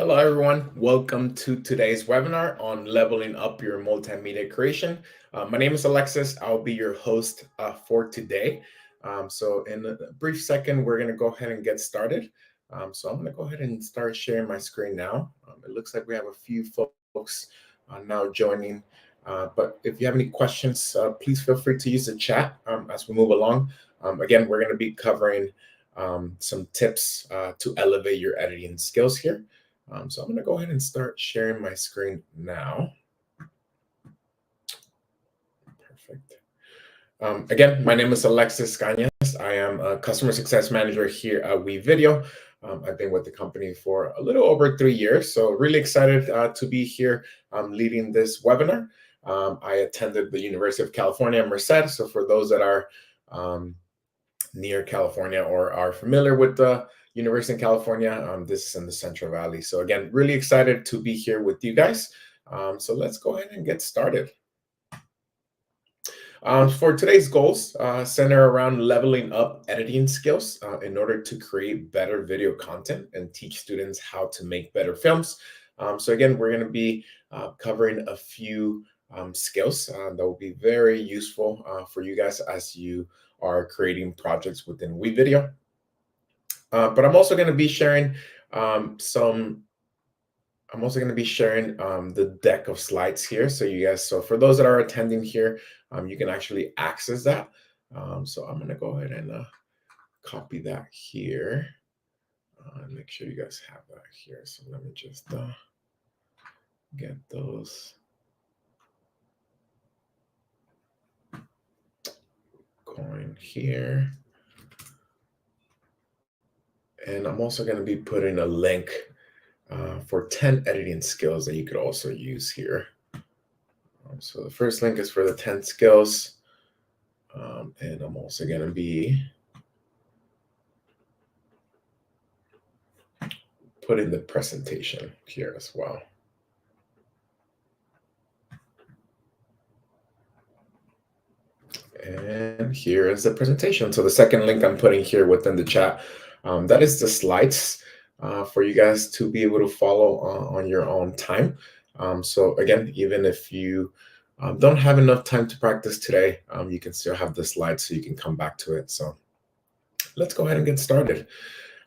Hello, everyone. Welcome to today's webinar on leveling up your multimedia creation. My name is Alexis. I'll be your host for today. So in a brief second, we're going to go ahead and get started. So I'm going to go ahead and start sharing my screen now. It looks like we have a few folks now joining. But if you have any questions, please feel free to use the chat as we move along. Again, we're going to be covering some tips to elevate your editing skills here. So I'm going to go ahead and start sharing my screen now. Perfect. Again, my name is Alexis Cañas. I am a customer success manager here at WeVideo. I've been with the company for a little over 3 years, so really excited to be here leading this webinar. I attended the University of California, Merced. So for those that are near California or are familiar with the University of California, this is in the Central Valley. So again, really excited to be here with you guys. So let's go ahead and get started. For today's goals, center around leveling up editing skills in order to create better video content and teach students how to make better films. So again, we're going to be covering a few skills that will be very useful for you guys as you are creating projects within WeVideo. But I'm also going to be sharing the deck of slides here. So for those that are attending here, you can actually access that. So I'm going to go ahead and copy that here. Make sure you guys have that here. So let me just get those going here. And I'm also going to be putting a link for 10 editing skills that you could also use here. So the first link is for the 10 skills. And I'm also going to be putting the presentation here as well. And here is the presentation. So the second link I'm putting here within the chat, that is the slides for you guys to be able to follow on your own time. So again, even if you don't have enough time to practice today, you can still have the slides so you can come back to it. So let's go ahead and get started.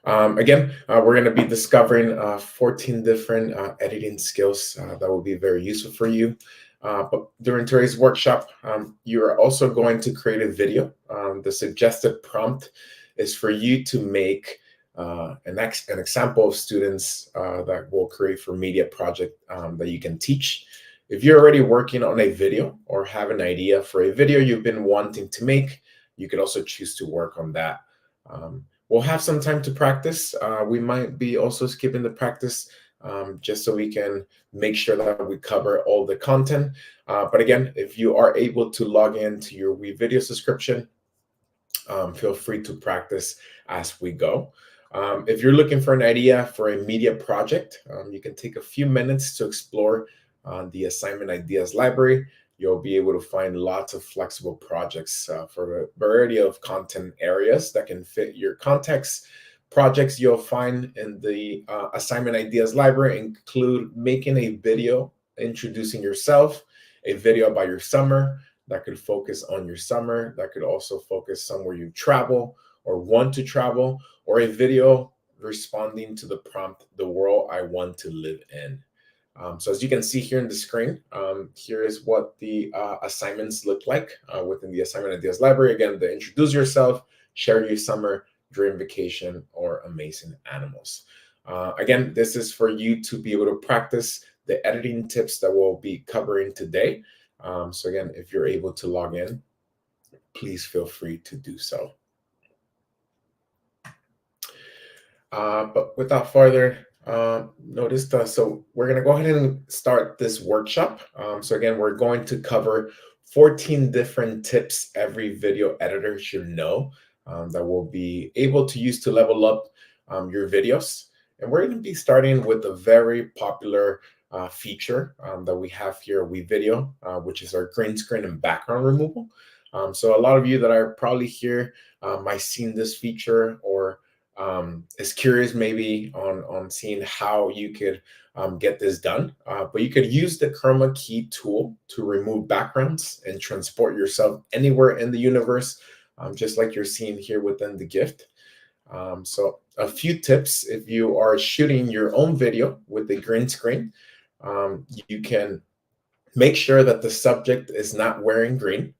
Again, we're going to be discovering 14 different editing skills that will be very useful for you. But during today's workshop, you are also going to create a video. The suggested prompt is for you to make an example of students that will create for media project that you can teach. If you're already working on a video or have an idea for a video you've been wanting to make, you could also choose to work on that. We'll have some time to practice. We might be also skipping the practice just so we can make sure that we cover all the content. But again, if you are able to log into your WeVideo subscription, feel free to practice as we go. If you're looking for an idea for a media project, you can take a few minutes to explore the assignment ideas library. You'll be able to find lots of flexible projects for a variety of content areas that can fit your context. Projects you'll find in the assignment ideas library include making a video introducing yourself, a video about your summer that could focus on your summer, that could also focus somewhere you travel or want to travel, or a video responding to the prompt, the world I want to live in. So as you can see here in the screen, here is what the assignments look like within the assignment ideas library. Again, the introduce yourself, share your summer, dream vacation, or amazing animals. Again, this is for you to be able to practice the editing tips that we'll be covering today. So again, if you're able to log in, please feel free to do so. But without further notice, so we're going to go ahead and start this workshop. So again, we're going to cover 14 different tips every video editor should know that we'll be able to use to level up your videos. And we're going to be starting with a very popular feature that we have here at WeVideo, which is our green screen and background removal. So a lot of you that are probably here might seen this feature or is curious maybe on seeing how you could get this done, but you could use the chroma key tool to remove backgrounds and transport yourself anywhere in the universe, just like you're seeing here within the gift. So a few tips: if you are shooting your own video with the green screen, you can make sure that the subject is not wearing green.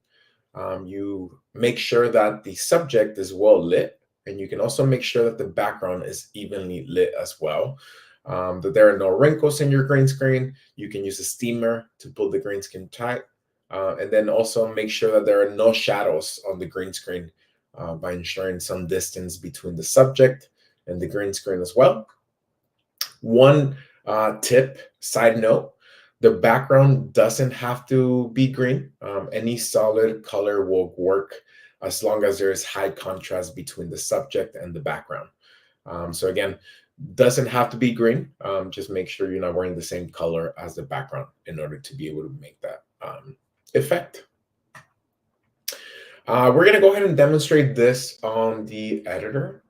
You make sure that the subject is well lit, and you can also make sure that the background is evenly lit as well. That there are no wrinkles in your green screen. You can use a steamer to pull the green screen tight. And then also make sure that there are no shadows on the green screen by ensuring some distance between the subject and the green screen as well. One tip, side note, the background doesn't have to be green. Any solid color will work as long as there is high contrast between the subject and the background. So again, doesn't have to be green. Just make sure you're not wearing the same color as the background in order to be able to make that effect. We're going to go ahead and demonstrate this on the editor.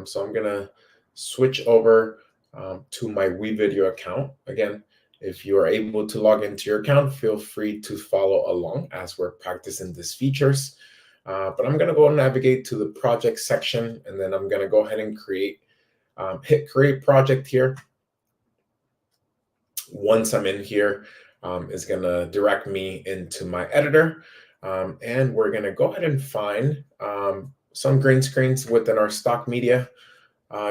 So I'm going to switch over to my WeVideo account. Again, if you are able to log into your account, feel free to follow along as we're practicing these features. But I'm going to go navigate to the project section, and then I'm going to go ahead and hit create project here. Once I'm in here, it's going to direct me into my editor. And we're going to go ahead and find some green screens within our stock media.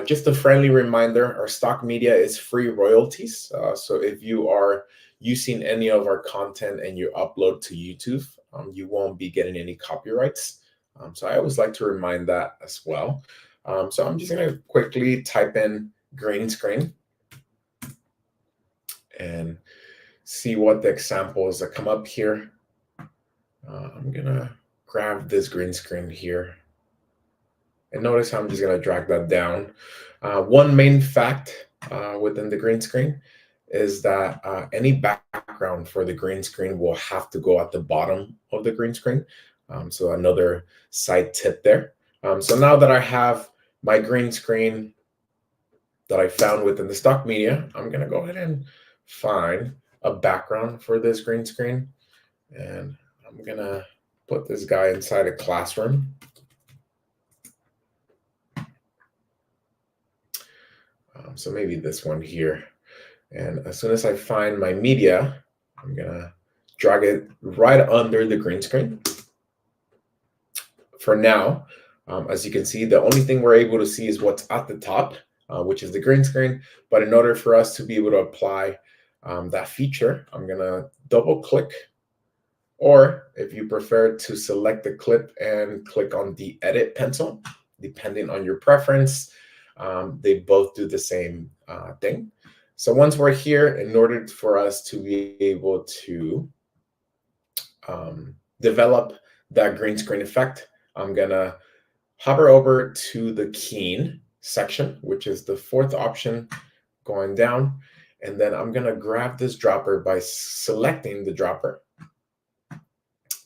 Just a friendly reminder, our stock media is free royalties. So if you are using any of our content and you upload to YouTube, you won't be getting any copyrights. So I always like to remind that as well. So I'm just going to quickly type in green screen and see what the examples that come up here. I'm going to grab this green screen here. And notice how I'm just going to drag that down. One main fact within the green screen is that any background for the green screen will have to go at the bottom of the green screen. So another side tip there. So now that I have my green screen that I found within the stock media, I'm going to go ahead and find a background for this green screen. And I'm going to put this guy inside a classroom. So maybe this one here. And as soon as I find my media, I'm going to drag it right under the green screen. For now, as you can see, the only thing we're able to see is what's at the top, which is the green screen. But in order for us to be able to apply that feature, I'm going to double click. Or if you prefer to select the clip and click on the edit pencil, depending on your preference, they both do the same thing. So once we're here, in order for us to be able to develop that green screen effect, I'm gonna hover over to the keying section, which is the fourth option going down. And then I'm gonna grab this dropper by selecting the dropper.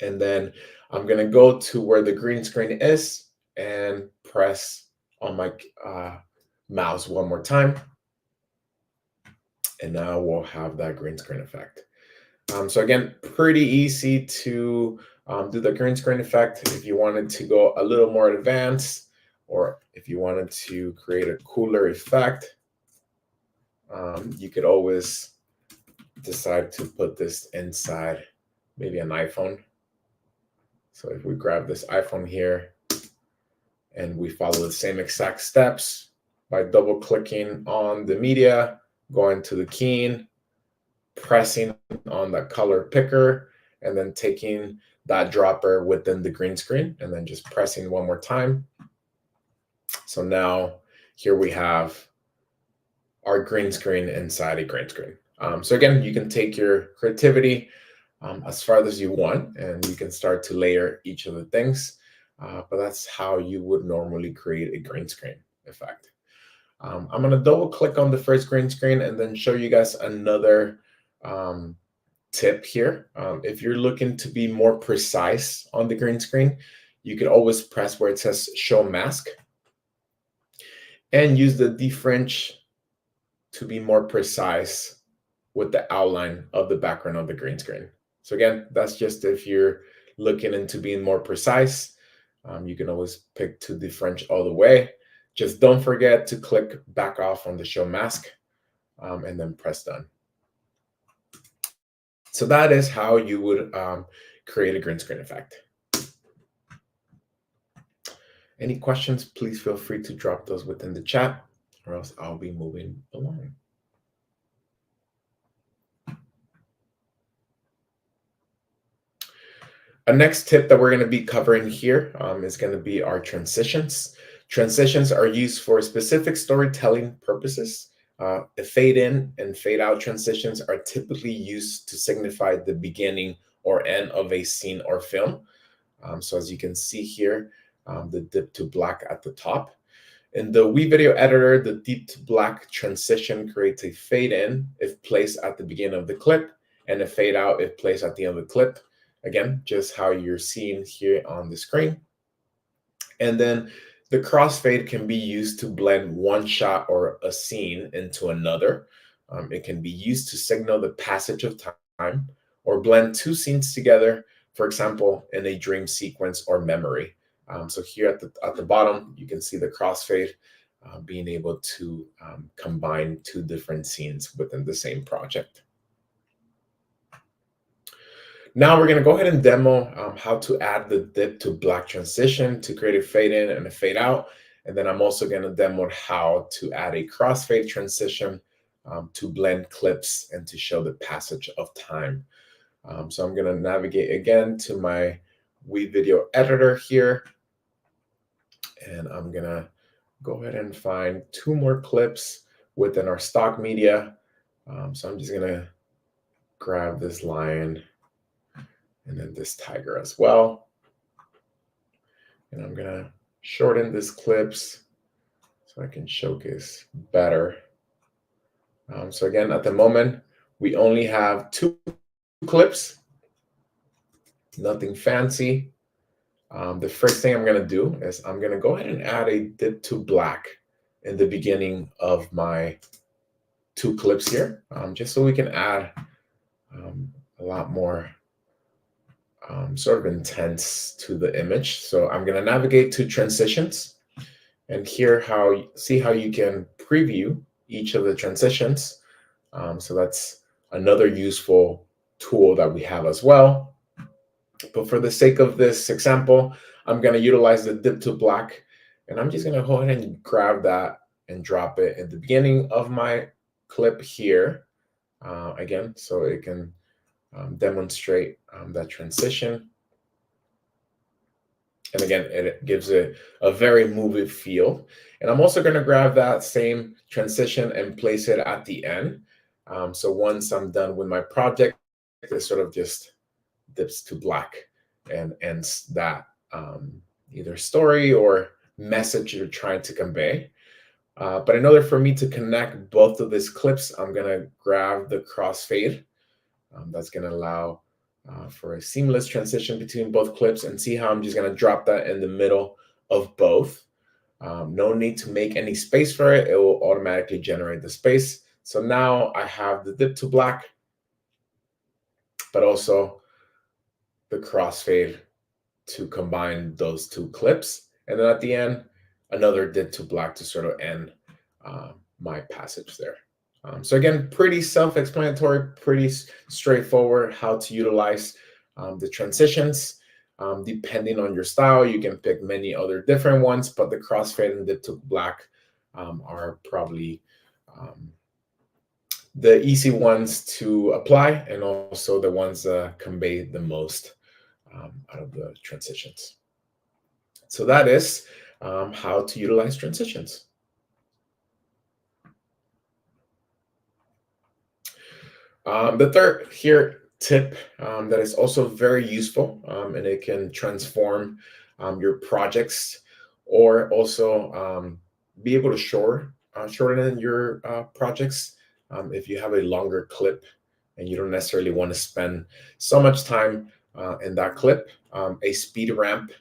And then I'm gonna go to where the green screen is and press on my mouse one more time. And now we'll have that green screen effect. So again, pretty easy to do the green screen effect. If you wanted to go a little more advanced, or if you wanted to create a cooler effect, you could always decide to put this inside maybe an iPhone. So if we grab this iPhone here and we follow the same exact steps by double clicking on the media, going to the keying, pressing on the color picker, and then taking that dropper within the green screen and then just pressing one more time. So now here we have our green screen inside a green screen. So again, you can take your creativity as far as you want, and you can start to layer each of the things. But that's how you would normally create a green screen effect. I'm going to double click on the first green screen and then show you guys another tip here. If you're looking to be more precise on the green screen, you could always press where it says show mask. and use the defringe to be more precise with the outline of the background of the green screen. So again, that's just if you're looking into being more precise. You can always pick to defringe all the way. Just don't forget to click back off on the show mask, and then press done. So that is how you would create a green screen effect. Any questions, please feel free to drop those within the chat, or else I'll be moving along. A next tip that we're going to be covering here is going to be our transitions. Transitions are used for specific storytelling purposes. The fade in and fade out transitions are typically used to signify the beginning or end of a scene or film. So as you can see here, the dip to black at the top. In the WeVideo editor, the deep to black transition creates a fade in if placed at the beginning of the clip, and a fade out if placed at the end of the clip. Again, just how you're seeing here on the screen. And then the crossfade can be used to blend one shot or a scene into another. It can be used to signal the passage of time or blend two scenes together, for example, in a dream sequence or memory. So here at the bottom, you can see the crossfade being able to combine two different scenes within the same project. Now we're going to go ahead and demo how to add the dip to black transition to create a fade in and a fade out. And then I'm also going to demo how to add a crossfade transition to blend clips and to show the passage of time. So I'm going to navigate again to my WeVideo editor here. And I'm going to go ahead and find two more clips within our stock media. So I'm just going to grab this lion and then this tiger as well. And I'm going to shorten these clips so I can showcase better. So again, at the moment, we only have two clips, nothing fancy. The first thing I'm going to do is I'm going to go ahead and add a dip to black in the beginning of my two clips here, just so we can add a lot more sort of intense to the image. So I'm going to navigate to transitions, and here see how you can preview each of the transitions. So that's another useful tool that we have as well. But for the sake of this example, I'm going to utilize the dip to black, and I'm just going to go ahead and grab that and drop it at the beginning of my clip here, again, so it can demonstrate that transition. And again, it gives it a very movie feel. And I'm also going to grab that same transition and place it at the end. So once I'm done with my project, it sort of just dips to black and ends that either story or message you're trying to convey. But in order for me to connect both of these clips, I'm going to grab the crossfade. That's going to allow for a seamless transition between both clips, and see how I'm just going to drop that in the middle of both. No need to make any space for it. It will automatically generate the space. So now I have the dip to black, but also the crossfade to combine those two clips. And then at the end, another dip to black to sort of end my passage there. So again, pretty self-explanatory, pretty straightforward how to utilize the transitions. Depending on your style, you can pick many other different ones, but the crossfade and dip to black are probably the easy ones to apply, and also the ones that convey the most out of the transitions. So that is how to utilize transitions. The third here tip that is also very useful, and it can transform your projects, or also be able to shorten your projects if you have a longer clip and you don't necessarily want to spend so much time in that clip. A speed ramp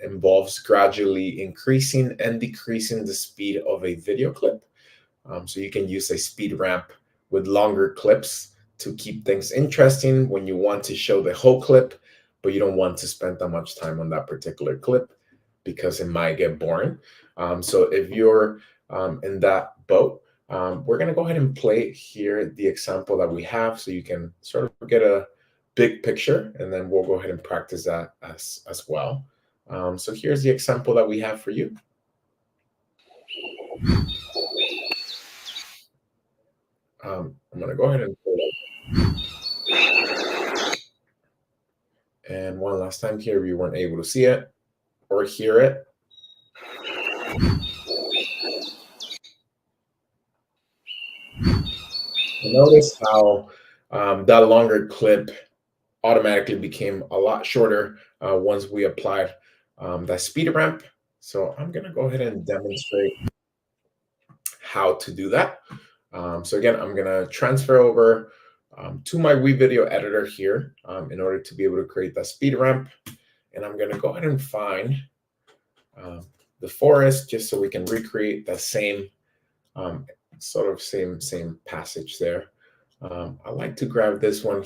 involves gradually increasing and decreasing the speed of a video clip. So you can use a speed ramp with longer clips to keep things interesting when you want to show the whole clip, but you don't want to spend that much time on that particular clip because it might get boring. So if you're in that boat, we're going to go ahead and play here the example that we have so you can sort of get a big picture, and then we'll go ahead and practice that as well. So here's the example that we have for you. I'm going to go ahead and pull it. And one last time here, you weren't able to see it or hear it. Notice how that longer clip automatically became a lot shorter once we applied that speed ramp. So I'm going to go ahead and demonstrate how to do that. So again, I'm going to transfer over to my WeVideo editor here in order to be able to create that speed ramp. And I'm going to go ahead and find the forest just so we can recreate the same sort of same passage there. I like to grab this one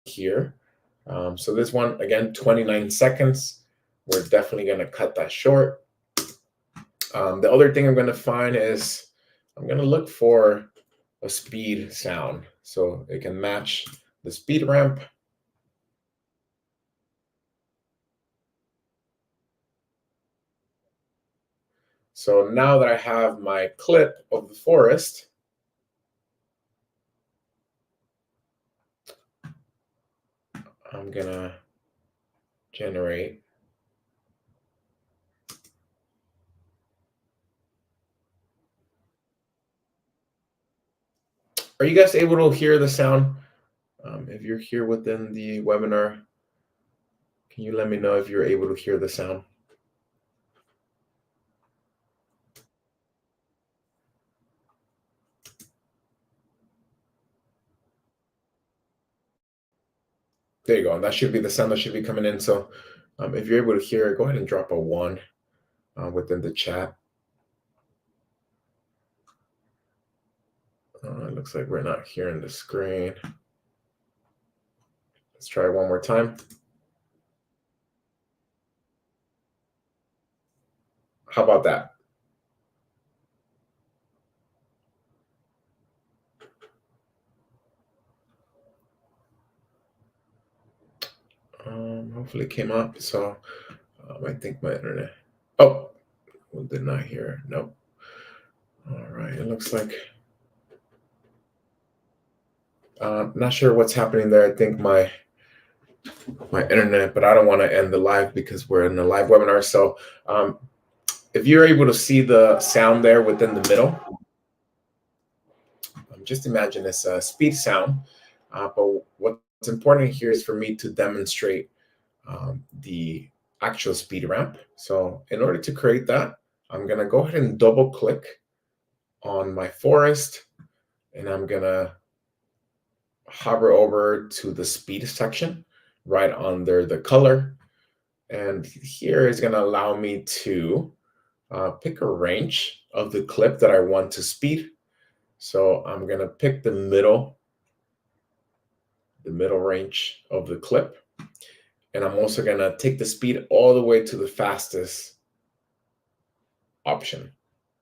here. So this one, again, 29 seconds. We're definitely going to cut that short. The other thing I'm going to find is I'm going to look for a speed sound so it can match the speed ramp. So now that I have my clip of the forest, I'm going to generate Are you guys able to hear the sound? If you're here within the webinar, can you let me know if you're able to hear the sound? There you go. And that should be the sound that should be coming in. So if you're able to hear it, go ahead and drop a 1 within the chat. It looks like we're not hearing the screen. Let's try one more time. How about that? Hopefully it came up. So I think my internet. Oh, well, did not hear. Nope. All right. It looks like. Not sure what's happening there. I think my internet, but I don't want to end the live because we're in a live webinar. So if you're able to see the sound there within the middle, just imagine it's a speed sound. But what's important here is for me to demonstrate the actual speed ramp. So in order to create that, I'm going to go ahead and double click on my forest, and I'm going to hover over to the speed section right under the color. And here is going to allow me to pick a range of the clip that I want to speed. So I'm going to pick the middle range of the clip. And I'm also going to take the speed all the way to the fastest option.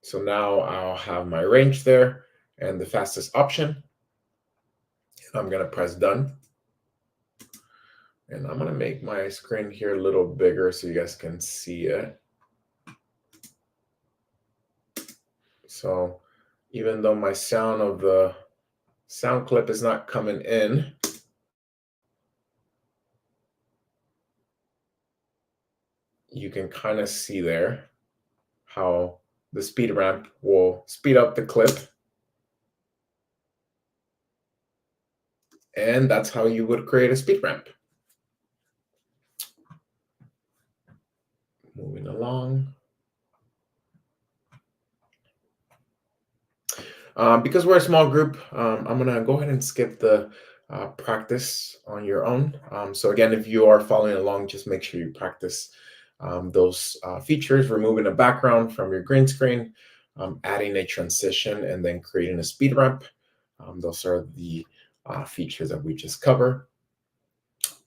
So now I'll have my range there and the fastest option. I'm going to press done. And I'm going to make my screen here a little bigger so you guys can see it. So even though my sound of the sound clip is not coming in, you can kind of see there how the speed ramp will speed up the clip. And that's how you would create a speed ramp. Moving along. Because we're a small group, I'm going to go ahead and skip the practice on your own. So again, if you are following along, just make sure you practice those features, removing a background from your green screen, adding a transition, and then creating a speed ramp. Those are the features that we just covered.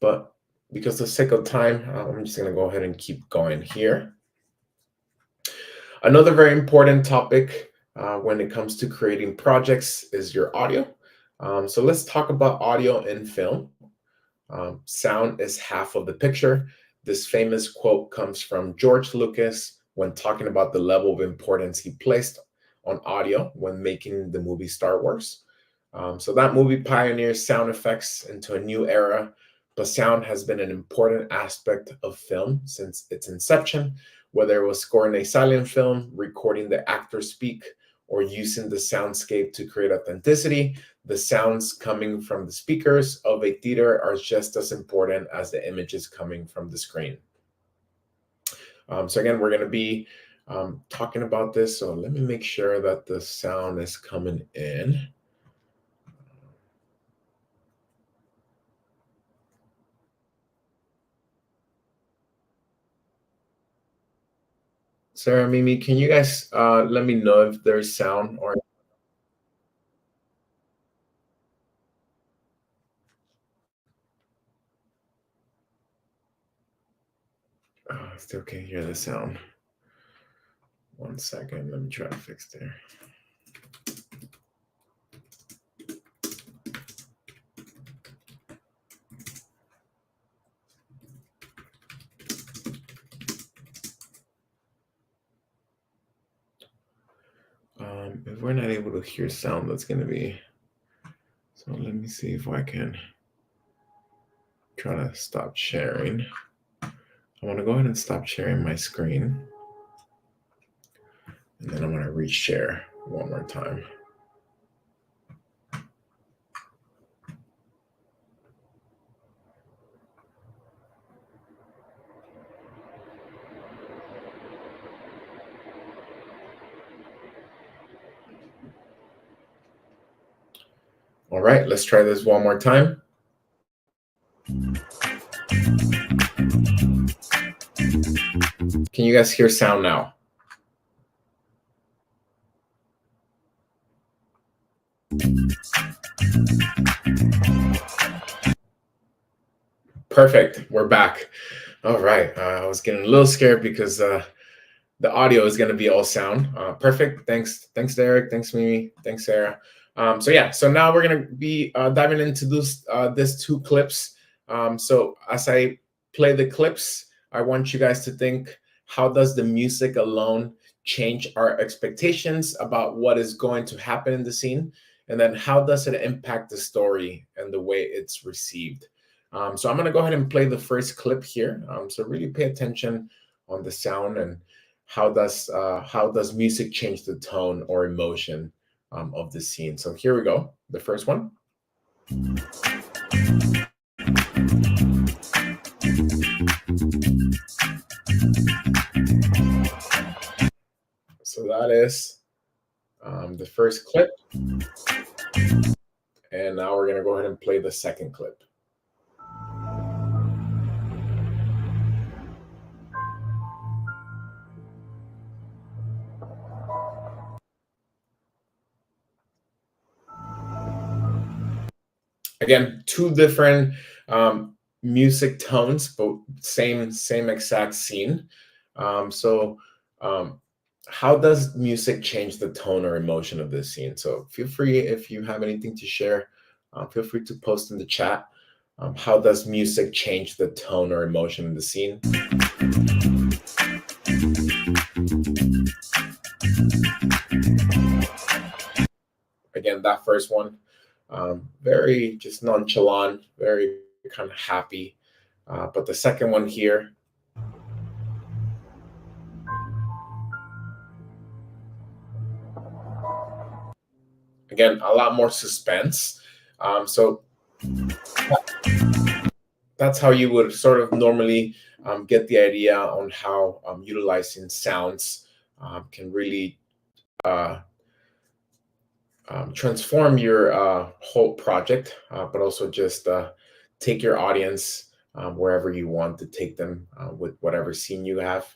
But because of the sake of time, I'm just going to go ahead and keep going here. Another very important topic when it comes to creating projects is your audio. So let's talk about audio in film. Sound is half of the picture. This famous quote comes from George Lucas when talking about the level of importance he placed on audio when making the movie Star Wars. So that movie pioneers sound effects into a new era, but sound has been an important aspect of film since its inception, whether it was scoring a silent film, recording the actors speak, or using the soundscape to create authenticity. The sounds coming from the speakers of a theater are just as important as the images coming from the screen. So again, we're going to be talking about this. So let me make sure that the sound is coming in. Sarah, Mimi, can you guys let me know if there's sound or I still can't hear the sound. 1 second, let me try to fix there. If we're not able to hear sound, that's going to be. So let me see if I can try to stop sharing. I want to go ahead and stop sharing my screen. And then I'm going to reshare one more time. All right, let's try this one more time. Can you guys hear sound now? Perfect. We're back. All right. I was getting a little scared because the audio is going to be all sound. Perfect. Thanks, Derek. Thanks, Mimi. Thanks, Sarah. So yeah. So now we're going to be diving into this two clips. So as I play the clips, I want you guys to think: how does the music alone change our expectations about what is going to happen in the scene? And then how does it impact the story and the way it's received? So I'm going to go ahead and play the first clip here. So really pay attention on the sound and how does music change the tone or emotion of the scene. So here we go. The first one. So that is the first clip. And now we're going to go ahead and play the second clip. Again, two different music tones, but same exact scene. So how does music change the tone or emotion of this scene? So feel free, if you have anything to share, feel free to post in the chat. How does music change the tone or emotion of the scene? Again, that first one, very just nonchalant, very kind of happy. But the second one here, again, a lot more suspense. So that's how you would sort of normally get the idea on how utilizing sounds can really transform your whole project, but also just take your audience wherever you want to take them with whatever scene you have.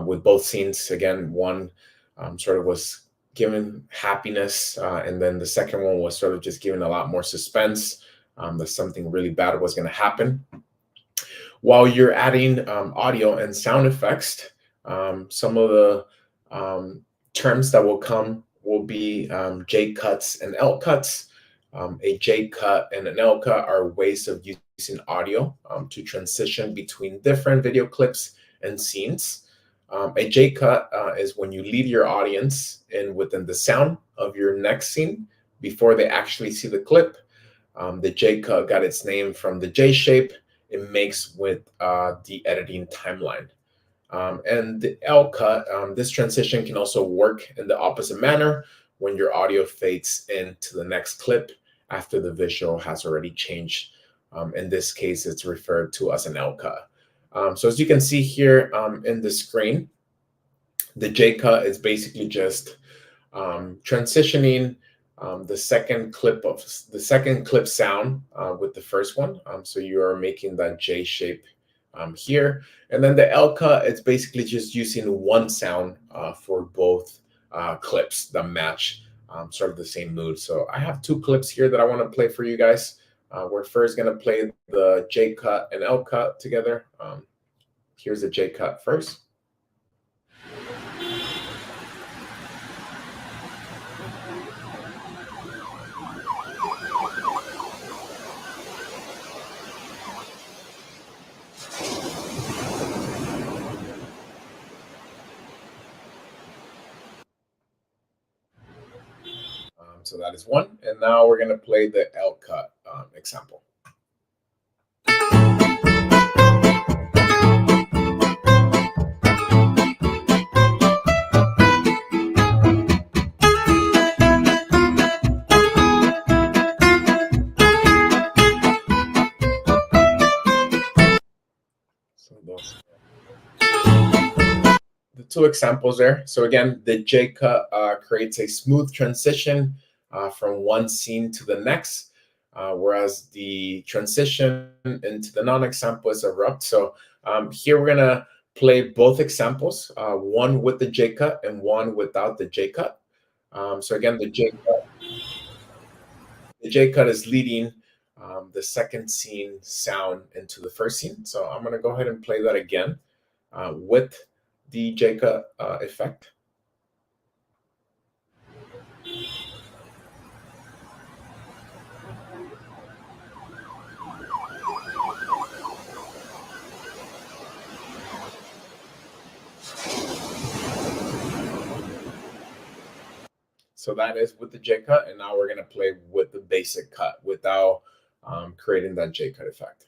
With both scenes, again, one sort of was given happiness, and then the second one was sort of just given a lot more suspense that something really bad was going to happen. While you're adding audio and sound effects, some of the um, terms that will come will be J cuts and L cuts. A J cut and an L cut are ways of using audio to transition between different video clips and scenes. A J cut is when you lead your audience in within the sound of your next scene before they actually see the clip. The J cut got its name from the J shape it makes with the editing timeline. And the L cut, this transition can also work in the opposite manner when your audio fades into the next clip after the visual has already changed. In this case, it's referred to as an L cut. So as you can see here in the screen, the J cut is basically just transitioning the second clip sound with the first one. So you are making that J shape here. And then the L cut, it's basically just using one sound for both clips that match sort of the same mood. So I have two clips here that I want to play for you guys. We're first going to play the J cut and L cut together. Here's the J cut first. So that is one. And now we're going to play the L cut example. So those the two examples there. So again, the J cut creates a smooth transition from one scene to the next, whereas the transition into the non-example is abrupt. So here we're gonna play both examples, one with the J cut and one without the J cut. So again, the J cut is leading the second scene sound into the first scene. So I'm gonna go ahead and play that again with the J cut effect. So that is with the J cut, and now we're gonna play with the basic cut without creating that J cut effect.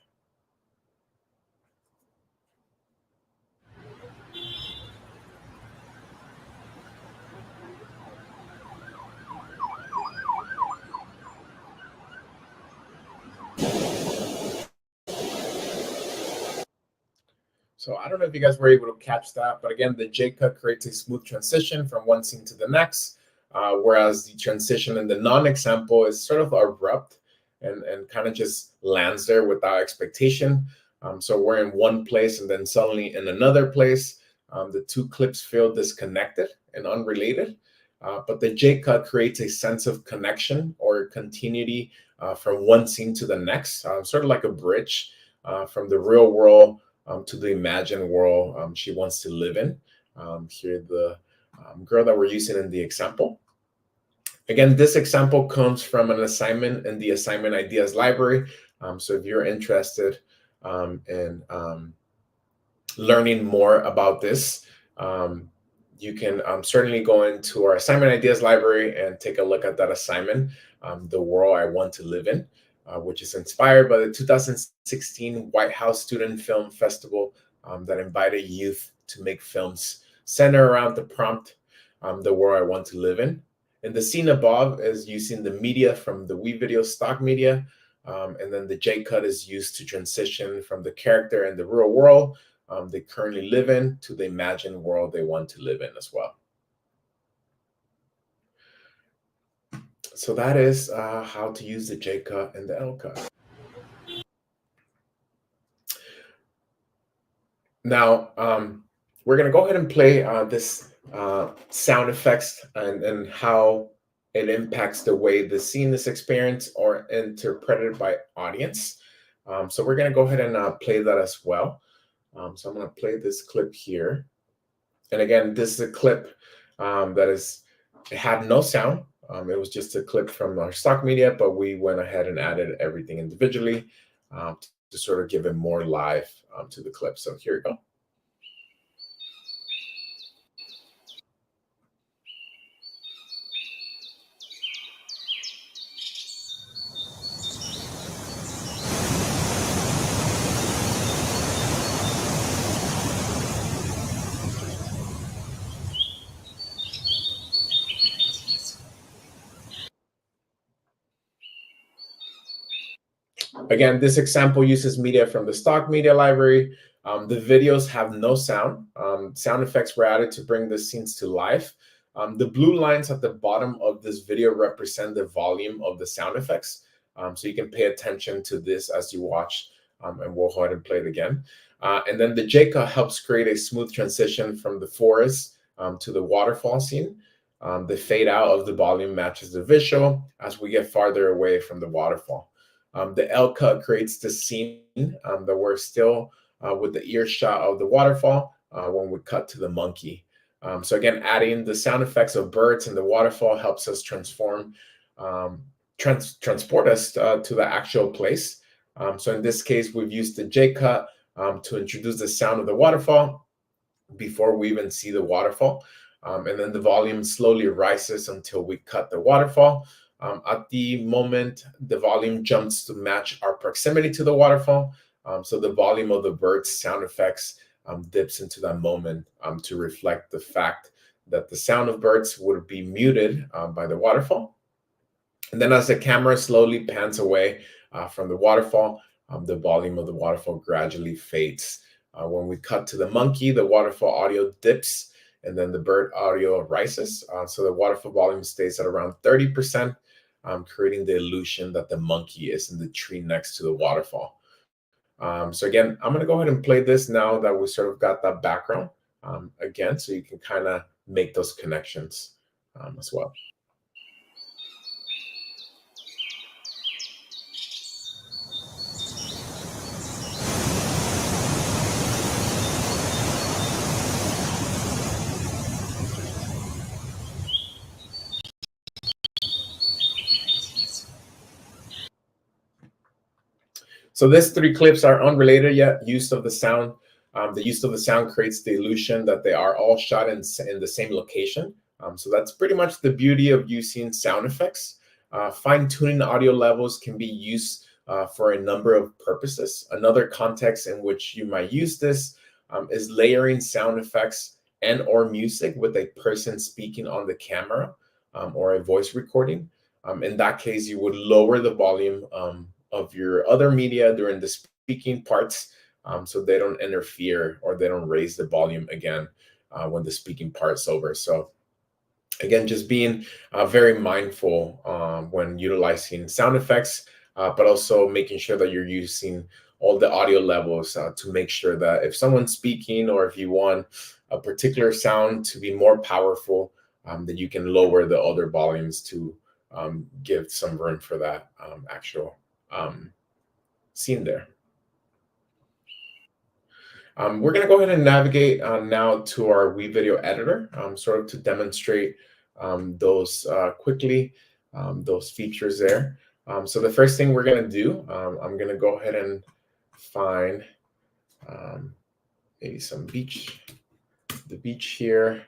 So I don't know if you guys were able to catch that, but again, the J cut creates a smooth transition from one scene to the next, whereas the transition in the non-example is sort of abrupt and kind of just lands there without expectation. So we're in one place and then suddenly in another place. The two clips feel disconnected and unrelated, but the J cut creates a sense of connection or continuity from one scene to the next, sort of like a bridge from the real world to the imagined world she wants to live in. Here, the girl that we're using in the example. Again, this example comes from an assignment in the assignment ideas library. So if you're interested in learning more about this, you can certainly go into our assignment ideas library and take a look at that assignment, The World I Want to Live In, which is inspired by the 2016 White House Student Film Festival that invited youth to make films centered around the prompt, The World I Want to Live In. And the scene above is using the media from the WeVideo stock media. And then the J cut is used to transition from the character in the real world they currently live in to the imagined world they want to live in as well. So that is how to use the J cut and the L cut. Now, we're going to go ahead and play this sound effects and how it impacts the way the scene is experienced or interpreted by audience. So we're going to go ahead and play that as well. So I'm going to play this clip here. And again, this is a clip that is, it had no sound. It was just a clip from our stock media, but we went ahead and added everything individually to sort of give it more live to the clip. So here we go. Again, this example uses media from the stock media library. The videos have no sound. Sound effects were added to bring the scenes to life. The blue lines at the bottom of this video represent the volume of the sound effects. So you can pay attention to this as you watch, and we'll go ahead and play it again. And then the J-cut helps create a smooth transition from the forest to the waterfall scene. The fade out of the volume matches the visual as we get farther away from the waterfall. The L cut creates the scene that we're still with the earshot of the waterfall when we cut to the monkey. So again, adding the sound effects of birds and the waterfall helps us um, transport us to the actual place. So in this case, we've used the J cut to introduce the sound of the waterfall before we even see the waterfall. And then the volume slowly rises until we cut the waterfall. At the moment, the volume jumps to match our proximity to the waterfall. So the volume of the bird's sound effects dips into that moment to reflect the fact that the sound of birds would be muted by the waterfall. And then as the camera slowly pans away from the waterfall, the volume of the waterfall gradually fades. When we cut to the monkey, the waterfall audio dips and then the bird audio rises. So the waterfall volume stays at around 30%, creating the illusion that the monkey is in the tree next to the waterfall. So again, I'm going to go ahead and play this now that we sort of got that background again, so you can kind of make those connections as well. So these three clips are unrelated yet. The use of the sound creates the illusion that they are all shot in the same location. So that's pretty much the beauty of using sound effects. Fine tuning audio levels can be used for a number of purposes. Another context in which you might use this is layering sound effects and or music with a person speaking on the camera or a voice recording. In that case, you would lower the volume of your other media during the speaking parts so they don't interfere or they don't raise the volume again when the speaking part's over. So again, just being very mindful when utilizing sound effects, but also making sure that you're using all the audio levels to make sure that if someone's speaking or if you want a particular sound to be more powerful, that you can lower the other volumes to give some room for that actual scene there. We're going to go ahead and navigate now to our WeVideo editor, sort of to demonstrate those quickly, those features there. So the first thing we're going to do, I'm going to go ahead and find maybe the beach here.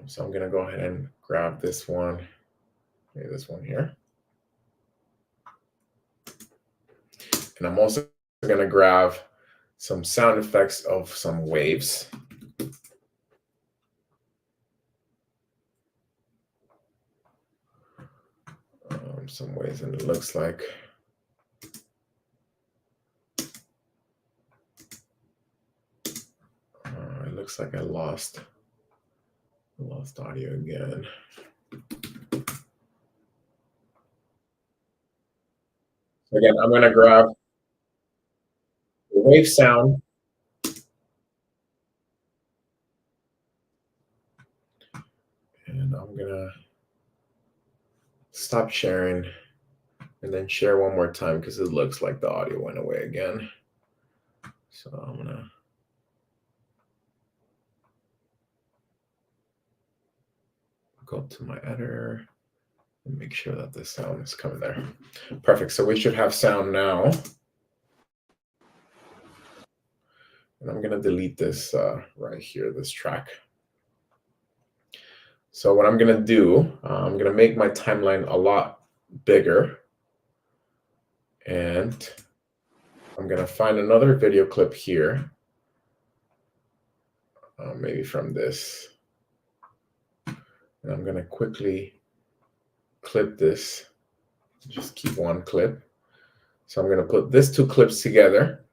So I'm going to go ahead and grab this one, maybe this one here. And I'm also going to grab some sound effects of some waves. Some waves, and it looks like I lost audio again. Again, I'm going to grab the wave sound I'm gonna stop sharing and then share one more time because it looks like the audio went away again. So I'm gonna go to my editor and make sure that the sound is coming there. Perfect. So we should have sound now. And I'm gonna delete this right here, this track. So what I'm gonna do, I'm gonna make my timeline a lot bigger. And I'm gonna find another video clip here. Maybe from this. And I'm gonna quickly clip this. Just keep one clip. So I'm gonna put these two clips together.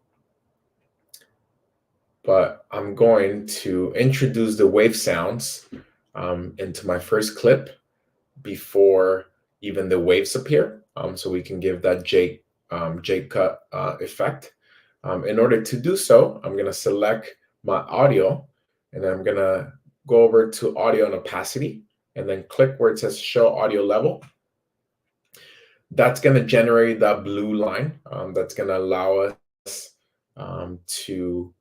But I'm going to introduce the wave sounds into my first clip before even the waves appear. So we can give that J cut effect. In order to do so, I'm gonna select my audio and then I'm gonna go over to audio and opacity and then click where it says show audio level. That's gonna generate that blue line that's gonna allow us to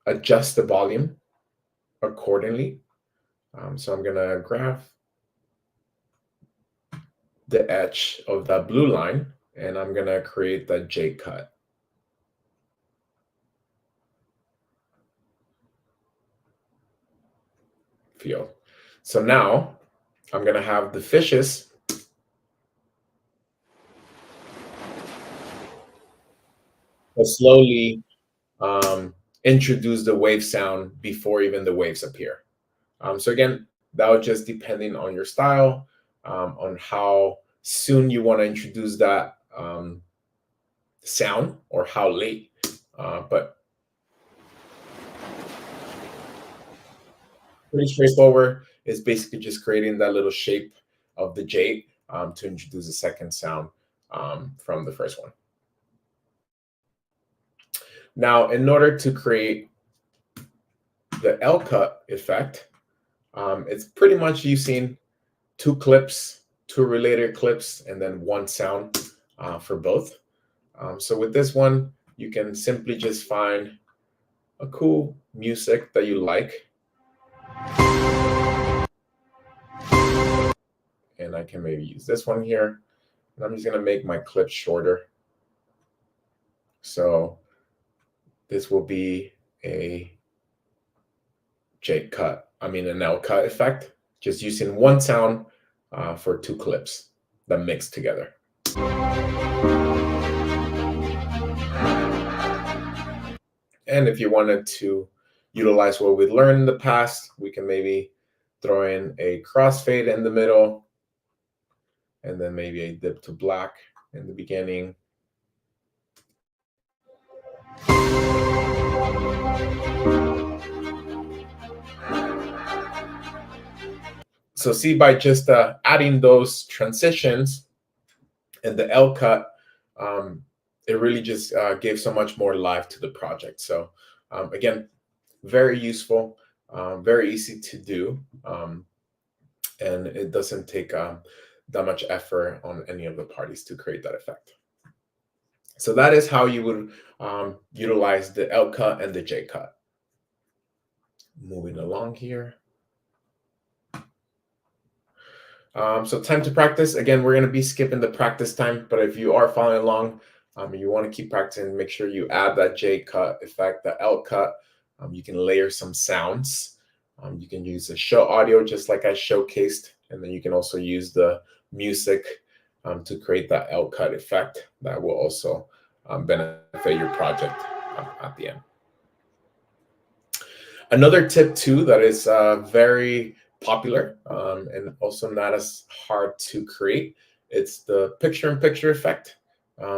adjust the volume accordingly. So I'm gonna grab the edge of that blue line and I'm gonna create that J cut. Field. So now I'm gonna have the fishes slowly introduce the wave sound before even the waves appear. So again, that would just depending on your style, on how soon you want to introduce that sound or how late. But pretty straightforward. It's basically just creating that little shape of the J to introduce a second sound from the first one. Now, in order to create the L cut effect, it's pretty much using two clips, two related clips, and then one sound for both. So with this one, you can simply just find a cool music that you like. And I can maybe use this one here. And I'm just gonna make my clip shorter. So this will be a an L cut effect, just using one sound for two clips that mix together. And if you wanted to utilize what we learned in the past, we can maybe throw in a crossfade in the middle, and then maybe a dip to black in the beginning. So see, by just adding those transitions and the L cut, it really just gave so much more life to the project. So again, very useful, very easy to do, and it doesn't take that much effort on any of the parties to create that effect. So that is how you would utilize the L cut and the J cut. Moving along here. So time to practice. Again, we're going to be skipping the practice time, but if you are following along, you want to keep practicing, make sure you add that J cut effect, the L cut. You can layer some sounds. You can use the show audio just like I showcased, and then you can also use the music to create that L cut effect that will also benefit your project at the end. Another tip too that is very popular and also not as hard to create, it's the picture-in-picture effect.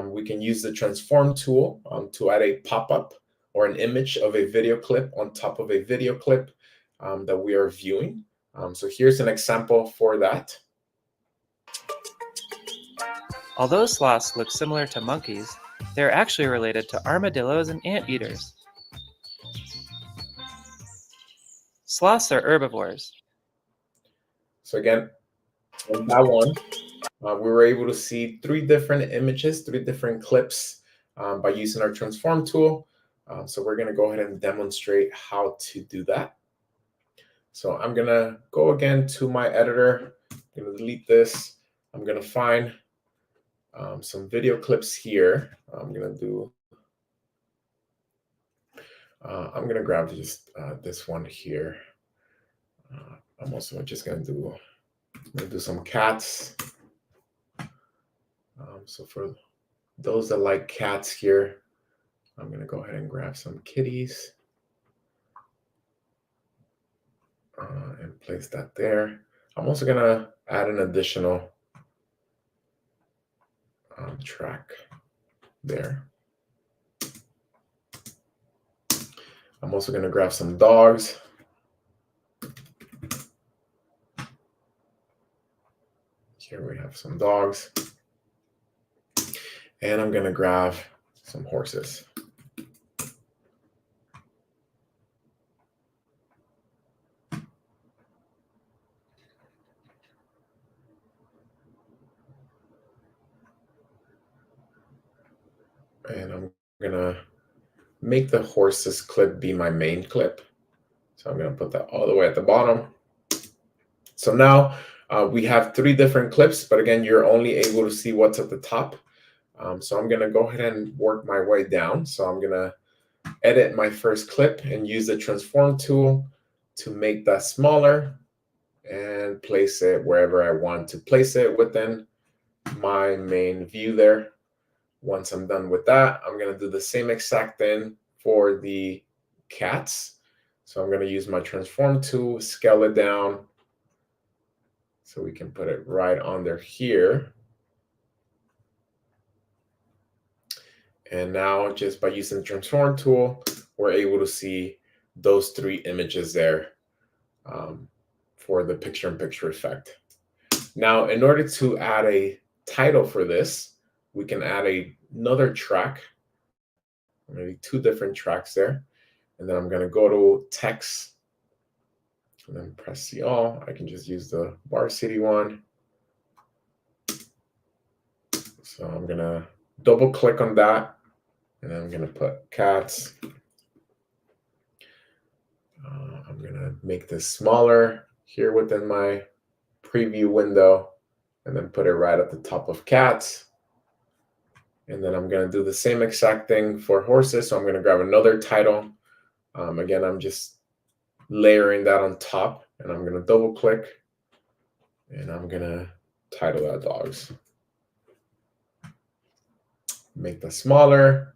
We can use the transform tool to add a pop-up or an image of a video clip on top of a video clip that we are viewing. So here's an example for that. Although sloths look similar to monkeys, they're actually related to armadillos and anteaters. Sloths are herbivores. So again, on that one, we were able to see three different images, three different clips by using our transform tool. So we're going to go ahead and demonstrate how to do that. So I'm going to go again to my editor. I'm going to delete this. I'm going to find some video clips here. I'm going to do, I'm going to grab just this one here. I'm also just going to do some cats. So for those that like cats here, I'm going to go ahead and grab some kitties and place that there. I'm also going to add an additional track there. I'm also going to grab some dogs. Here we have some dogs. And I'm going to grab some horses. And I'm going to make the horses clip be my main clip. So I'm going to put that all the way at the bottom. So now we have three different clips, but again, you're only able to see what's at the top. So I'm going to go ahead and work my way down. So I'm going to edit my first clip and use the transform tool to make that smaller and place it wherever I want to place it within my main view there. Once I'm done with that, I'm going to do the same exact thing for the cats. So I'm going to use my transform tool, scale it down so we can put it right under here. And now just by using the transform tool, we're able to see those three images there for the picture-in-picture effect. Now, in order to add a title for this, we can add another track, maybe two different tracks there. And then I'm going to go to text and then press see all. I can just use the varsity one. So I'm going to double click on that. And then I'm going to put cats. I'm going to make this smaller here within my preview window and then put it right at the top of cats. And then I'm going to do the same exact thing for horses. So I'm going to grab another title. Again, I'm just layering that on top and I'm going to double click and I'm going to title that dogs. Make that smaller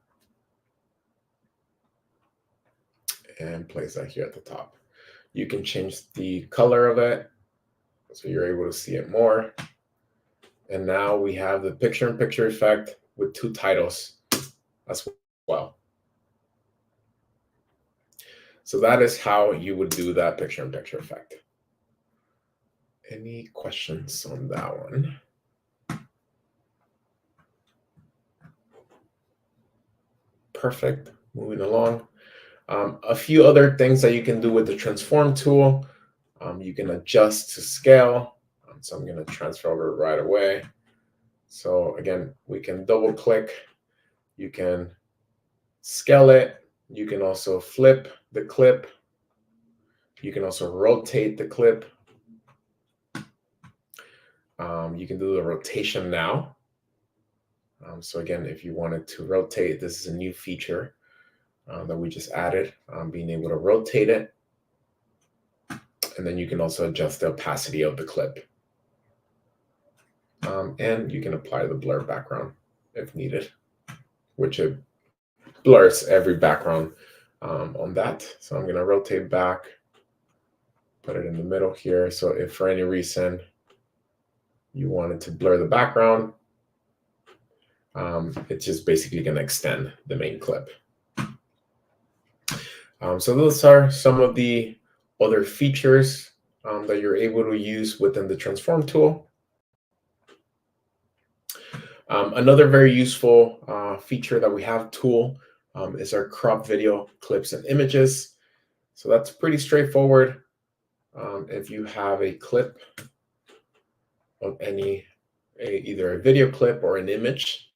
and place that here at the top. You can change the color of it so you're able to see it more. And now we have the picture-in-picture effect with two titles as well. So that is how you would do that picture-in-picture effect. Any questions on that one? Perfect. Moving along. A few other things that you can do with the transform tool. You can adjust to scale. So I'm going to transfer over right away. So again, we can double click. You can scale it. You can also flip the clip. You can also rotate the clip. You can do the rotation now. So again, if you wanted to rotate, this is a new feature that we just added, being able to rotate it. And then you can also adjust the opacity of the clip. And you can apply the blur background if needed, which it blurs every background on that. So I'm going to rotate back, put it in the middle here. So if for any reason you wanted to blur the background, it's just basically going to extend the main clip. So those are some of the other features that you're able to use within the transform tool. Another very useful feature that we have tool is our crop video clips and images. So that's pretty straightforward. If you have a clip of any either a video clip or an image,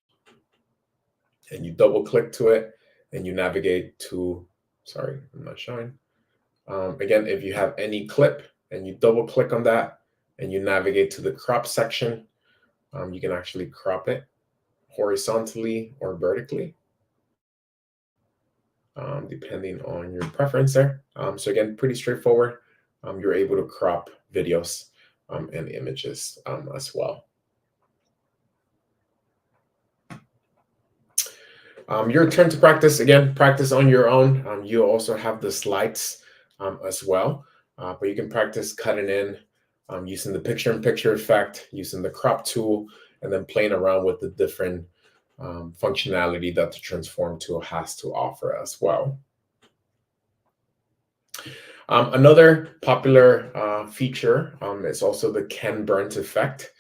and you double click to it, and you navigate to, sorry, I'm not showing. Again, if you have any clip and you double click on that and you navigate to the crop section, you can actually crop it horizontally or vertically, depending on your preference there. So again, pretty straightforward. You're able to crop videos and images as well. Your turn to practice. Again, practice on your own. You also have the slides as well, but you can practice cutting in using the picture-in-picture effect, using the crop tool, and then playing around with the different functionality that the transform tool has to offer as well. Another popular feature is also the Ken Burns effect.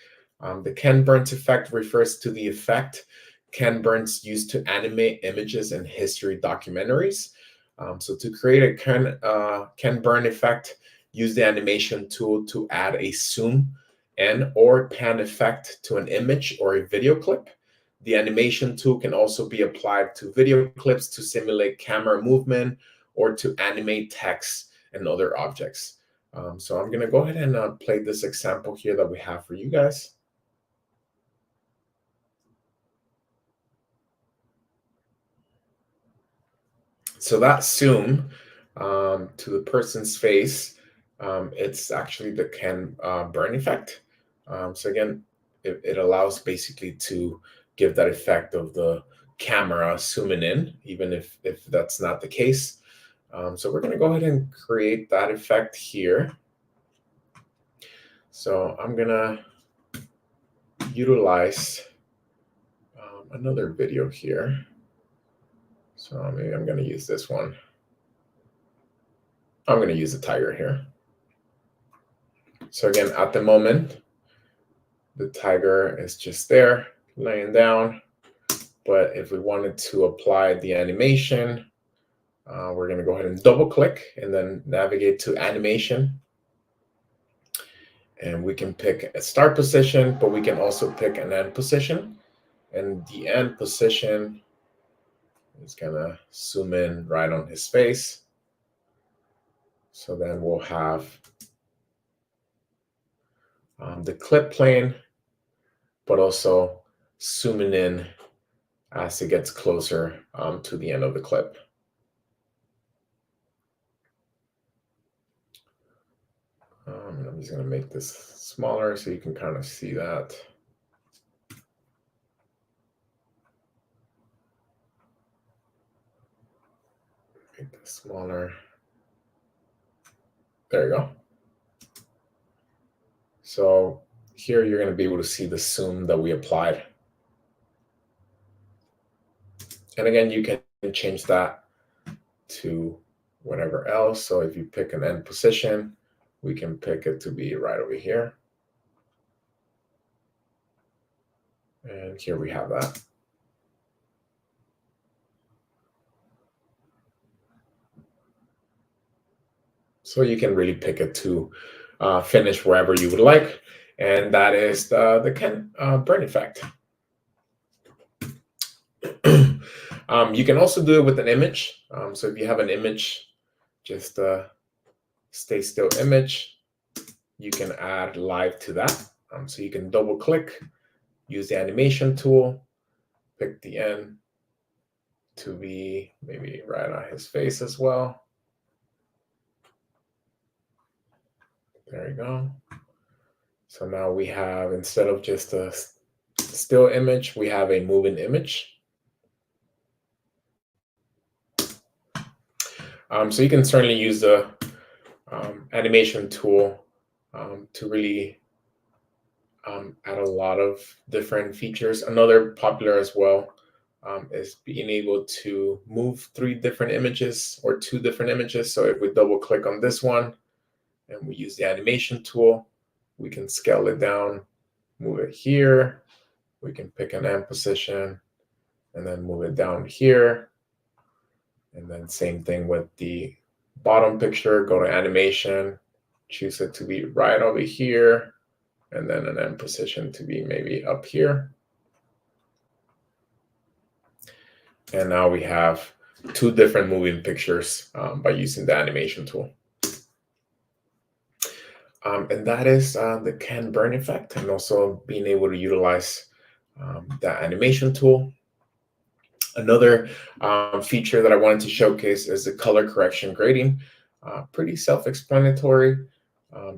The Ken Burns effect refers to the effect Ken Burns used to animate images in history documentaries. So to create a Ken Burns effect, use the animation tool to add a zoom in or pan effect to an image or a video clip. The animation tool can also be applied to video clips to simulate camera movement or to animate text and other objects. So I'm going to go ahead and play this example here that we have for you guys. So that zoom to the person's face, it's actually the Ken Burn effect. So again, it allows basically to give that effect of the camera zooming in, even if that's not the case. So we're going to go ahead and create that effect here. So I'm going to utilize another video here. So maybe I'm going to use this one. I'm going to use a tiger here. So again, at the moment, the tiger is just there laying down. But if we wanted to apply the animation, we're going to go ahead and double click and then navigate to animation. And we can pick a start position, but we can also pick an end position. And the end position is going to zoom in right on his face. So then we'll have the clip playing, but also zooming in as it gets closer to the end of the clip. I'm just going to make this smaller so you can kind of see that. Make this smaller. There you go. So here you're going to be able to see the zoom that we applied. And again, you can change that to whatever else. So if you pick an end position, we can pick it to be right over here. And here we have that. So you can really pick it to finish wherever you would like. And that is the Ken Burn effect. You can also do it with an image. So if you have an image, just stay still image, you can add live to that. So you can double click, use the animation tool, pick the end to be maybe right on his face as well. There you go. So now we have, instead of just a still image, we have a moving image. So you can certainly use the animation tool to really add a lot of different features. Another popular as well is being able to move 3 different images or 2 different images. So if we double click on this one and we use the animation tool, we can scale it down, move it here. We can pick an end position and then move it down here. And then same thing with the bottom picture, go to animation, choose it to be right over here. and then an end position to be maybe up here. And now we have two different moving pictures by using the animation tool. And that is the can burn effect, and also being able to utilize that animation tool. Another feature that I wanted to showcase is the color correction grading. Pretty self-explanatory.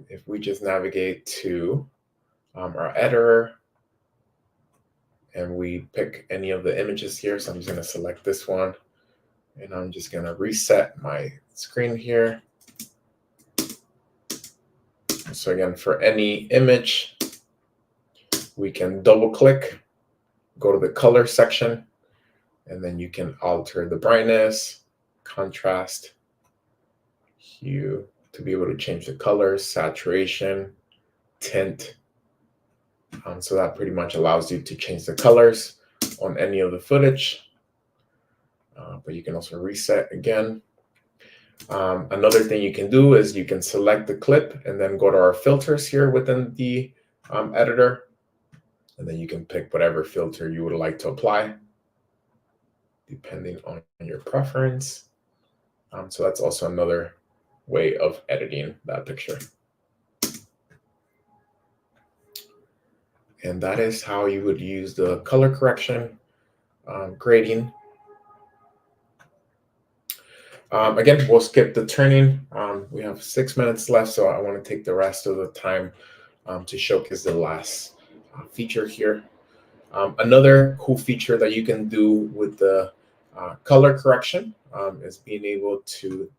If we just navigate to our editor and we pick any of the images here, so I'm just going to select this one, and I'm just going to reset my screen here. So again, for any image, we can double click, go to the color section, and then you can alter the brightness, contrast, hue to be able to change the colors, saturation, tint. So that pretty much allows you to change the colors on any of the footage. But you can also reset again. Another thing you can do is you can select the clip and then go to our filters here within the editor. And then you can pick whatever filter you would like to apply, depending on your preference. So that's also another way of editing that picture. And that is how you would use the color correction grading. Again, we'll skip the turning. We have 6 minutes left, so I want to take the rest of the time to showcase the last feature here. Another cool feature that you can do with the color correction is being able to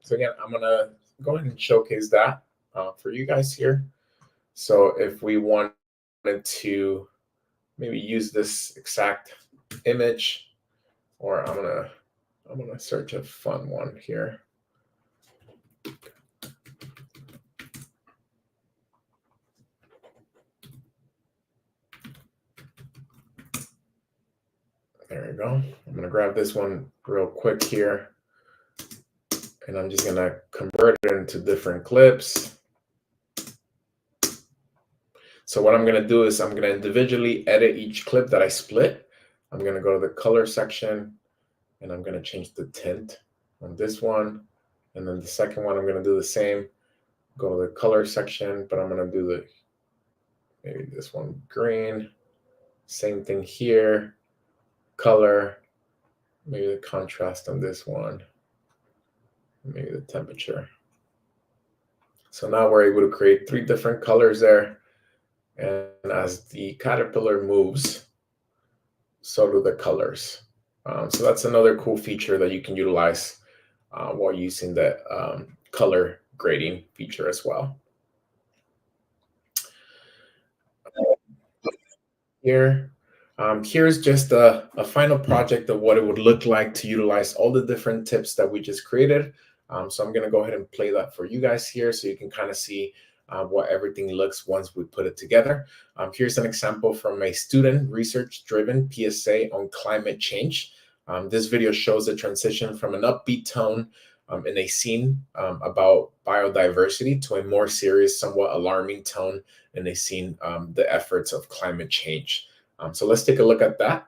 so again, I'm gonna go ahead and showcase that for you guys here. So if we wanted to maybe use this exact image, or I'm gonna search a fun one here. There we go. I'm gonna grab this one real quick here, and I'm just gonna convert it into different clips. So what I'm gonna do is I'm gonna individually edit each clip that I split. I'm gonna go to the color section, and I'm gonna change the tint on this one. And then the second one, I'm gonna do the same. Go to the color section, but I'm gonna do maybe this one green. Same thing here. Color, maybe the contrast on this one, maybe the temperature. So now we're able to create 3 different colors there. And as the caterpillar moves, so do the colors. So that's another cool feature that you can utilize while using the color grading feature as well. Here, here's just a final project of what it would look like to utilize all the different tips that we just created. So I'm going to go ahead and play that for you guys here so you can kind of see what everything looks once we put it together. Here's an example from a student research-driven PSA on climate change. This video shows the transition from an upbeat tone in a scene about biodiversity to a more serious, somewhat alarming tone in a scene, the efforts of climate change. So let's take a look at that.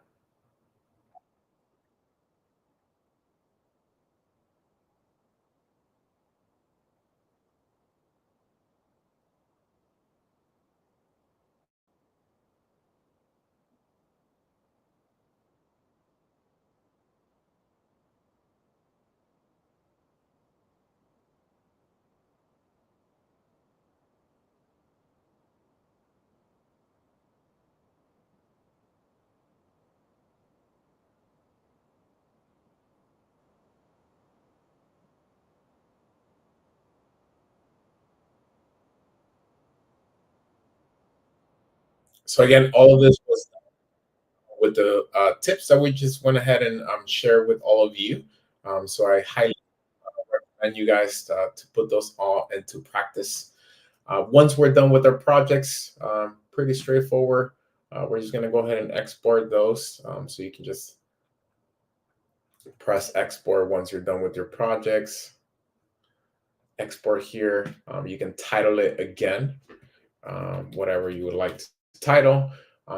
So again, all of this was with the tips that we just went ahead and shared with all of you. So I highly recommend you guys to put those all into practice. Once we're done with our projects, pretty straightforward. We're just going to go ahead and export those. So you can just press export once you're done with your projects. Export here. You can title it again, whatever you would like to title.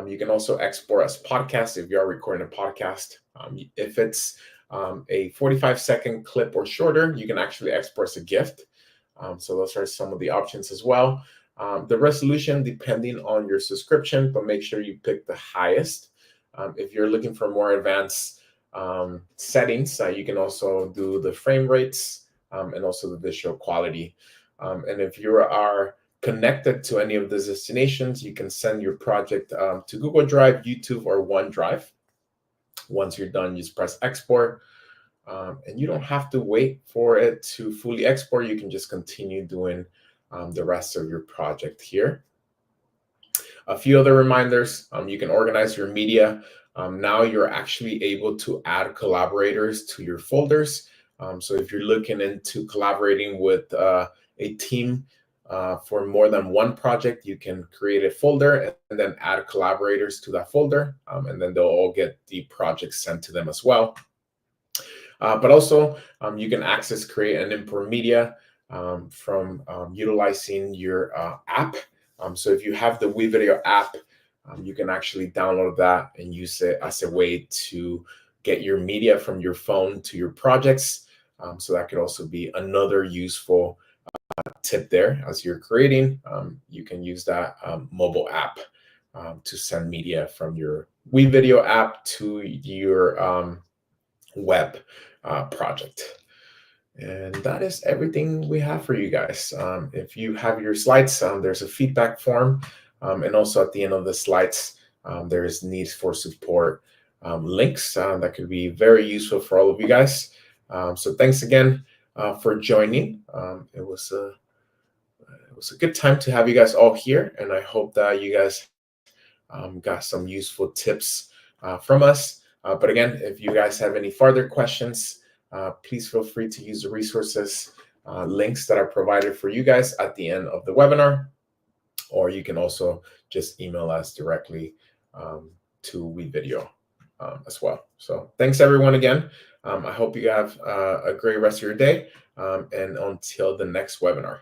You can also export as podcast if you are recording a podcast. If it's a 45-second clip or shorter, you can actually export as a gift. So those are some of the options as well. The resolution, depending on your subscription, but make sure you pick the highest. If you're looking for more advanced settings, you can also do the frame rates and also the visual quality. And if you are connected to any of these destinations, you can send your project to Google Drive, YouTube, or OneDrive. Once you're done, just press export. And you don't have to wait for it to fully export. You can just continue doing the rest of your project here. A few other reminders, you can organize your media. Now you're actually able to add collaborators to your folders. So if you're looking into collaborating with a team for more than one project, you can create a folder and then add collaborators to that folder, and then they'll all get the projects sent to them as well. But also, you can access, create, and import media from utilizing your app. So if you have the WeVideo app, you can actually download that and use it as a way to get your media from your phone to your projects. So that could also be another useful tip there. As you're creating, you can use that mobile app to send media from your WeVideo app to your web project. And that is everything we have for you guys. If you have your slides, there's a feedback form. And also at the end of the slides, there's needs for support links that could be very useful for all of you guys. So thanks again for joining. It was a good time to have you guys all here. And I hope that you guys got some useful tips from us. But again, if you guys have any further questions, please feel free to use the resources links that are provided for you guys at the end of the webinar, or you can also just email us directly to WeVideo as well. So thanks everyone again. I hope you have a great rest of your day, and until the next webinar.